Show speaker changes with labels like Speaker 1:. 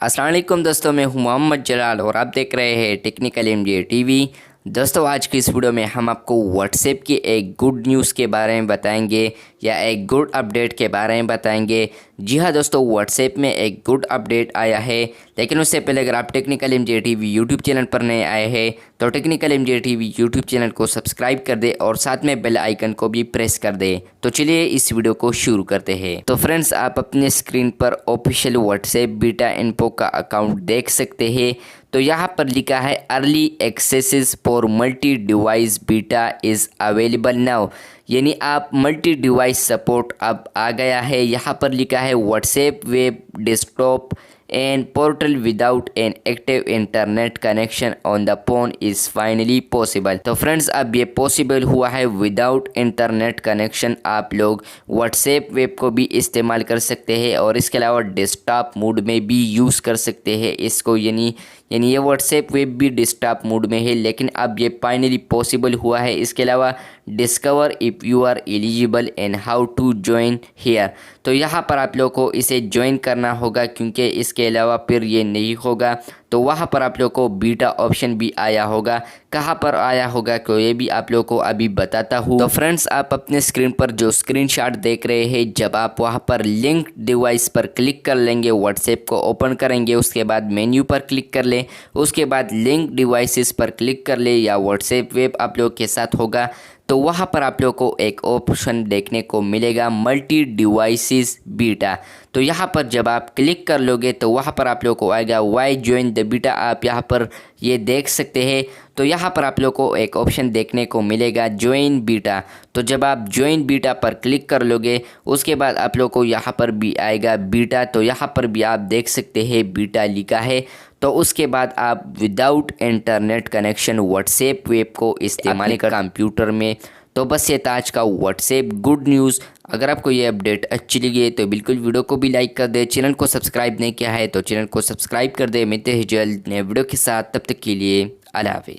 Speaker 1: अस्सलाम वालेकुम दोस्तों, मैं हूं मोहम्मद जलाल और आप देख रहे हैं टेक्निकल एमजे टीवी। दोस्तों, आज की इस वीडियो में हम आपको व्हाट्सएप की एक गुड न्यूज़ के बारे में बताएंगे या एक गुड अपडेट के बारे में बताएंगे। जी हाँ दोस्तों, व्हाट्सएप में एक गुड अपडेट आया है, लेकिन उससे पहले अगर आप technical MJ TV YouTube channel पर नए आए हैं तो technical MJ TV YouTube channel को सब्सक्राइब कर दे और साथ में बेल आइकन को भी प्रेस कर दे। तो चलिए इस वीडियो को शुरू करते हैं। तो फ्रेंड्स, आप अपने स्क्रीन पर ऑफिशियल व्हाट्सएप बीटा इन्फो का अकाउंट देख सकते हैं। तो यहाँ पर लिखा है early axes for multi device beta is available now, यानी आप मल्टी डिवाइस सपोर्ट अब आ गया है। यहाँ पर लिखा है WhatsApp web desktop and portal without an active internet connection on the phone is finally possible. तो फ्रेंड्स, अब ये पॉसिबल हुआ है। विदाउट इंटरनेट कनेक्शन आप लोग व्हाट्सएप वेब को भी इस्तेमाल कर सकते हैं और इसके अलावा डेस्कटॉप मोड में भी यूज़ कर सकते हैं इसको, यानी ये व्हाट्सएप वेब भी डेस्कटॉप मोड में है, लेकिन अब ये फाइनली पॉसिबल हुआ है। इसके अलावा discover if you are eligible and how to join here, तो यहाँ पर आप लोग को इसे ज्वाइन करना होगा, क्योंकि इसके अलावा फिर ये नहीं होगा। तो वहाँ पर आप लोग को बीटा ऑप्शन भी आया होगा। कहाँ पर आया होगा तो ये भी आप लोग को अभी बताता हूँ। तो फ्रेंड्स, आप अपने स्क्रीन पर जो स्क्रीनशॉट देख रहे हैं, जब आप वहाँ पर लिंक डिवाइस पर क्लिक कर लेंगे, व्हाट्सएप को ओपन करेंगे, उसके बाद मेन्यू पर क्लिक कर लें, उसके बाद लिंक डिवाइसेस पर क्लिक कर ले या व्हाट्सएप वेब आप लोग के साथ होगा, तो वहाँ पर आप लोग को एक ऑप्शन देखने को मिलेगा मल्टी डिवाइसेस बीटा। तो यहाँ पर जब आप क्लिक कर लोगे तो वहाँ पर आप लोग को आएगा वाई ज्वाइन द बीटा, आप यहाँ पर ये देख सकते हैं। तो यहाँ पर आप लोग को एक ऑप्शन देखने को मिलेगा ज्वाइन बीटा। तो जब आप ज्वाइन बीटा पर क्लिक कर लोगे, उसके बाद आप लोग को यहाँ पर भी आएगा बीटा। तो यहाँ पर भी आप देख सकते हैं बीटा लिखा है। तो उसके बाद आप without internet connection WhatsApp web को इस्तेमाल कर कंप्यूटर में। तो बस ये था आज का व्हाट्सएप गुड न्यूज़। अगर आपको ये अपडेट अच्छी लगी है तो बिल्कुल वीडियो को भी लाइक कर दे। चैनल को सब्सक्राइब नहीं किया है तो चैनल को सब्सक्राइब कर दे। मिलते हैं जल्द नए वीडियो के साथ, तब तक के लिए अल्लाह हाफ़िज़।